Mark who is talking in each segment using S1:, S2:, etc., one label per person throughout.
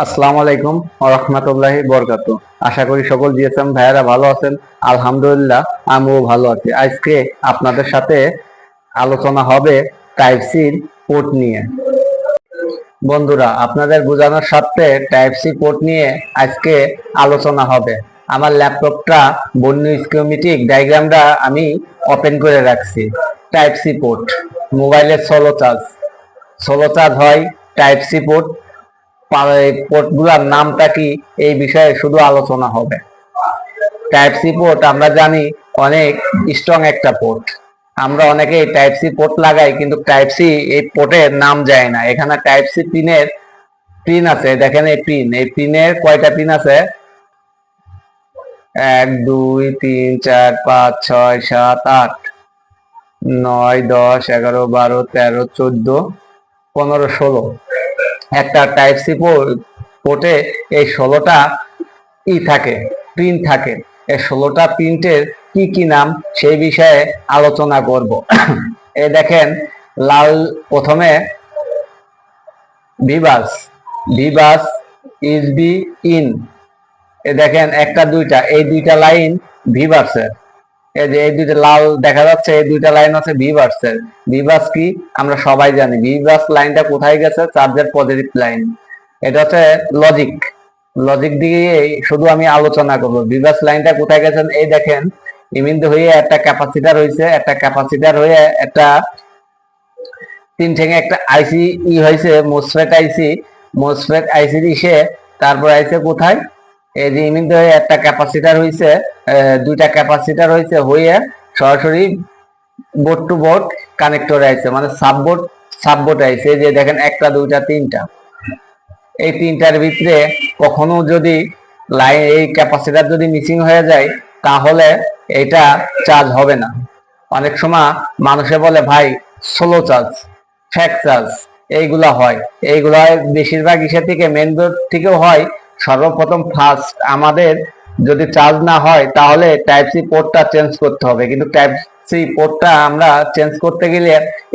S1: আসসালামু আলাইকুম ওয়া রাহমাতুল্লাহি ওয়া বারাকাতুহু। আশা করি সকল জিএসএম ভাইয়েরা ভালো আছেন। আলহামদুলিল্লাহ আমিও ভালো আছি। আজকে আপনাদের সাথে আলোচনা হবে টাইপ সি পোর্ট নিয়ে। বন্ধুরা, আপনাদের বোঝানোর স্বার্থে টাইপ সি পোর্ট নিয়ে আজকে আলোচনা হবে। আমার ল্যাপটপটা বন্য স্কিমেটিক ডায়াগ্রামটা আমি ওপেন করে রাখছি। টাইপ সি পোর্ট মোবাইলের সোলো চার্জ হয় টাইপ সি পোর্ট। পোর্টগুলোর নামটা কি, এই বিষয়ে শুধু আলোচনা হবে। টাইপ সি পোর্ট আমরা জানি অনেক স্ট্রং একটা পোর্ট। আমরা অনেকেই টাইপ সি পোর্ট লাগাই, কিন্তু টাইপ সি এই পোর্টের নাম যায় না। এখানে টাইপ সি পিন আছে, দেখেন এই পিনের কয়টা পিন আছে? 1 2 3 4 5 6 7 8 9 10 11 12 13 14 15 16। একটা টাইপ সি পোর্টে এই 16টা প্রিন্ট থাকে। এই 16টা প্রিন্টের কি কি নাম, সেই বিষয়ে আলোচনা করব। এই দেখেন, লাল প্রথমে ভিভাস ভিভাস ইসবি ইন। এ দেখেন একটা দুইটা, এই দুইটা লাইন ভিভাসের। এই যে এই দুইটা লাল দেখা যাচ্ছে, এই দুইটা লাইন আছে ভিভাসের। ভিভাস কি আমরা সবাই জানি। ভিভাস লাইনটা কোথায় গেছে? চার্জের পজিটিভ লাইন। এটা হচ্ছে লজিক দিয়ে শুধু আমি আলোচনা করব। ভিভাস লাইনটা কোথায় গেছেন? এই দেখেন, ইমিন্দ হয়ে একটা ক্যাপাসিটার হয়েছে, একটা তিন ঠেঙে একটা আইসি হয়েছে, মোসফেট আইসি দিছে। তারপর আইছে কোথায়? এই যে ইমিন্দ হয়ে একটা ক্যাপাসিটার হয়েছে, দুইটা ক্যাপাসিটার হয়ে সরাসরি বোর্ড টু বোর্ড কানেক্টর আইছে, মানে সাববোর্ড আইছে। যে দেখেন একটা দুইটা তিনটা, এই তিনটার ভিতরে কখনো যদি এই ক্যাপাসিটার যদি মিসিং হয়ে যায়, তাহলে এটা চার্জ হবে না। অনেক সময় মানুষে বলে ভাই স্লো চার্জ, ফ্যাক চার্জ, এইগুলা বেশিরভাগ ইসে থেকে, মেন বোর্ড থেকেও হয়। সর্বপ্রথম ফার্স্ট আমাদের যদি চার্জ না হয়, তাহলে টাইপ সি পোর্টটা চেঞ্জ করতে হবে। কিন্তু টাইপ সি পোর্টটা আমরা চেঞ্জ করতে গেলে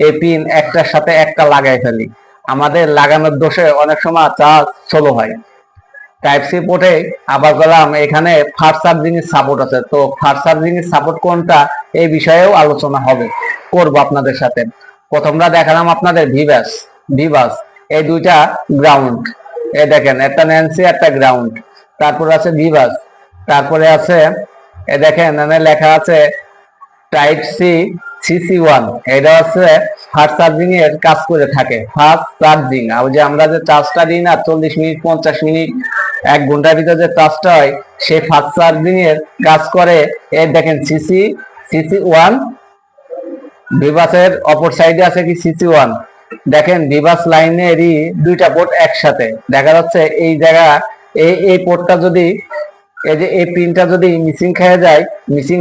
S1: এই পিন একটার সাথে একটা লাগাই ফেলি। আমাদের লাগানোর দোষে অনেক সময় চার্জ স্লো হয়। টাইপ সি পোর্টে আবার গেলাম, এখানে ফাস্ট চার্জিং এর সাপোর্ট আছে। তো ফাস্ট চার্জিং এর সাপোর্ট কোনটা, এই বিষয়েও আলোচনা করব আপনাদের সাথে। প্রথমটা দেখালাম আপনাদের ভিভাস, এই দুইটা গ্রাউন্ড। এই দেখেন, একটা ন্যান্সি একটা গ্রাউন্ড। তারপর আছে ভিভাস, তারপরে আছে এ দেখেন এখানে লেখা আছে টাইপ সি সিসি1। এটা হচ্ছে ফাস্ট চার্জিং এর কাজ করে থাকে। ফাস্ট চার্জিং, আর যে আমরা যে চার্জটা দিই না 40 মিনিট 50 মিনিট 1 ঘন্টার ভিতরে যে চার্জটা হয়, সেই ফাস্ট চার্জিং এর কাজ করে। এই দেখেন সিসি1। ভিভাসের অপর সাইডে আছে কি সিসি1। দেখেন ভিভাস লাইনেরই দুইটা পোর্ট একসাথে দেখা যাচ্ছে। এই জায়গা এই পোর্টটা যদি, এই যে এই পিনটা যদি মিসিং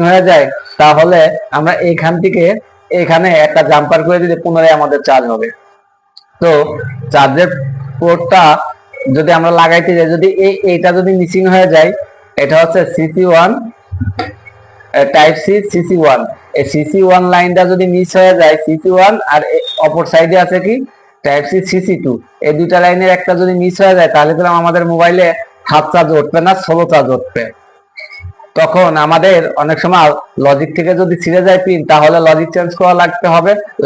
S1: হয়ে যায়, তাহলে আমরা এইখান থেকে এখানে একটা জাম্পার করে দিলে পুনরায় আমাদের চার্জ হবে। তো চার্জের পোর্টটা যদি আমরা লাগাইতে যাই, যদি এইটা যদি মিসিং হয়ে যায়, এটা হচ্ছে সিসি1, টাইপ সি সিসি1। এই সিসি1 লাইনটা যদি মিস হয়ে যায়, সিসি1, আর অপর সাইডে আছে কি টাইপ সি সিসি2। এই দুইটা লাইনের একটা যদি মিস হয়ে যায়, তাহলে কিন্তু আমাদের মোবাইলে হাফ চার্জ উঠবে না, স্লো চার্জ উঠবে। তখন আমাদের অনেক সময় লজিক থেকে যদি ছিঁড়ে যায় পিন, তাহলে লজিক চেঞ্জ করা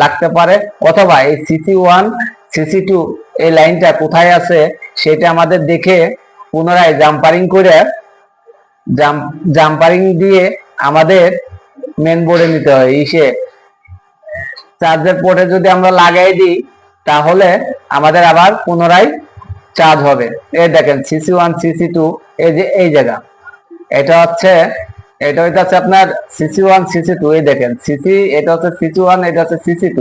S1: লাগতে পারে। অথবা এই সিসি1 সিসি2 এই লাইনটা কোথায় আছে, সেটা আমাদের দেখে পুনরায় জাম্পারিং দিয়ে আমাদের মেন বোর্ডে নিতে হয়। চার্জের পোর্টে যদি আমরা লাগাই দিই, তাহলে আমাদের আবার পুনরায় চার্জ হবে। এই দেখেন সিসি1 সিসি2, এই যে এই জায়গা, এটা হচ্ছে আপনার সিসি1 সিসি2। এই দেখেন এটা হচ্ছে সিসি1, এটা হচ্ছে সিসি2।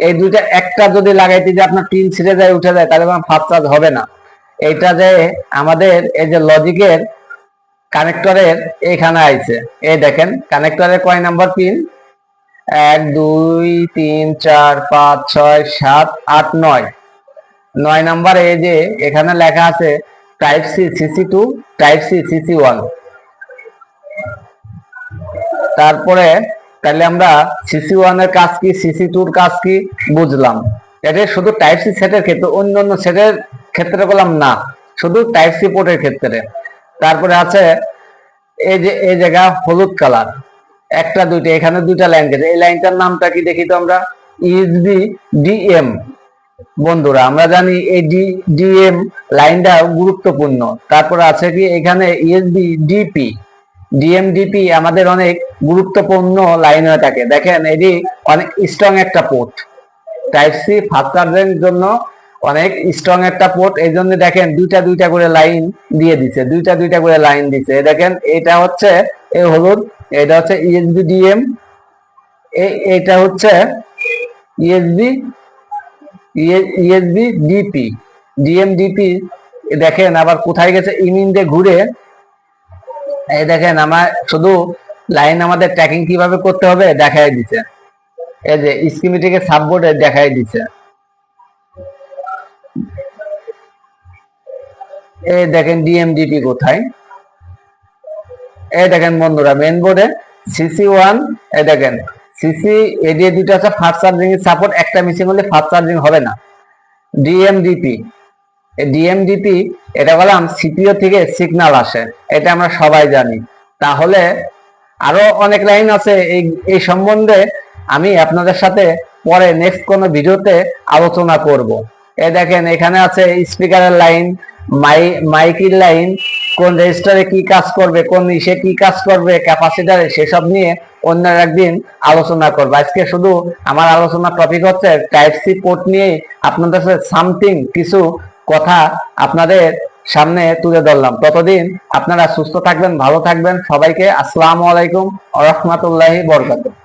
S1: এই দুইটা একটা যদি লাগাইতে যে আপনার পিন ছিঁড়ে যায়, উঠে যায়, তাহলে ফাস্ট চার্জ হবে না। এইটা যে আমাদের এই যে লজিকের কানেক্টরের এখানে আইছে। এই দেখেন কানেক্টরের কয় নাম্বার পিন? 1 2 3 4 5 6 7 8 9 9 নাম্বার। এই যে এখানে লেখা আছে টাইপ সি সিসি2, টাইপ সি সিসি1। তারপরে তাহলে আমরা সিসি1 এর কাজ কি, সিসি2 এর কাজ কি বুঝলাম। এটা শুধু টাইপ সি সেটের ক্ষেত্রে। অন্যান্য সেটের ক্ষেত্রে বললাম না, শুধু টাইপ সি পোর্টের ক্ষেত্রে। তারপরে আছে এই যে এই জায়গা হলুদ কালার, একটা দুইটা, এখানে দুইটা লাইন গেছে, এই লাইনটার নামটা কি দেখি তো আমরা, ইউএসবি ডিএম। বন্ধুরা আমরা জানি এই ডিএম লাইনটা গুরুত্বপূর্ণ। তারপর আছে কি এখানে ইউএসবি ডিপি, ডিএমডিপি আমাদের অনেক গুরুত্বপূর্ণ লাইন হয়ে থাকে। দেখেন এটি অনেক স্ট্রং একটা পোর্ট, টাইপ সি ফাস্ট চার্জের জন্য অনেক স্ট্রং একটা পোর্ট। এই জন্য দেখেন দুইটা দুইটা করে লাইন দিয়ে দিছে, দুইটা দুইটা করে লাইন দিছে। দেখেন এটা হচ্ছে এই হলুদ, এটা হচ্ছে ইউএসবি ডিএম, এটা হচ্ছে ইউএসবি ইউএসবি ডিপি, ডিএমডিপি। দেখেন আবার কোথায় গেছে, ইমিন দিয়ে ঘুরে। এই দেখেন আমার শুধু লাইন আমাদের ট্র্যাকিং কিভাবে করতে হবে দেখাই দিছে, এই যে স্কিমেটিকের সাববোর্ডে দেখাই দিছে। এই দেখেন ডিএমডিপি কোথায়, এই দেখেন বন্ধুরা মেন বোর্ডে সিসি ওয়ান, এই দেখেন সিসি এডিএ দুটো আছে ফাস্ট চার্জিং এর সাপোর্ট, একটা মিসিং হলে ফাস্ট চার্জিং হবে না। ডিএমডিপি, ডিএমডিপি এটা বললাম সিপিইউ থেকে সিগন্যাল আসে, এটা আমরা সবাই জানি। তাহলে আরো অনেক লাইন আছে, এই সম্বন্ধে আমি আপনাদের সাথে পরে নেক্সট কোনো ভিডিওতে আলোচনা করব। এই দেখেন এখানে আছে স্পিকারের লাইন, মাইকের লাইন, কোন রেজিস্টারে কি কাজ করবে, কোন ইসে কি কাজ করবে, ক্যাপাসিটারে, সেসব নিয়ে অন্য একদিন আলোচনা করব। আজকে শুধু আমার আলোচনার টপিক হচ্ছে টাইপ সি পোর্ট নিয়ে আপনাদের সাথে সামথিং কিছু কথা আপনাদের সামনে তুলে ধরলাম। ততদিন আপনারা সুস্থ থাকবেন, ভালো থাকবেন। সবাইকে আসসালামু আলাইকুম ওয়া রাহমাতুল্লাহি ওয়া বারাকাতুহু।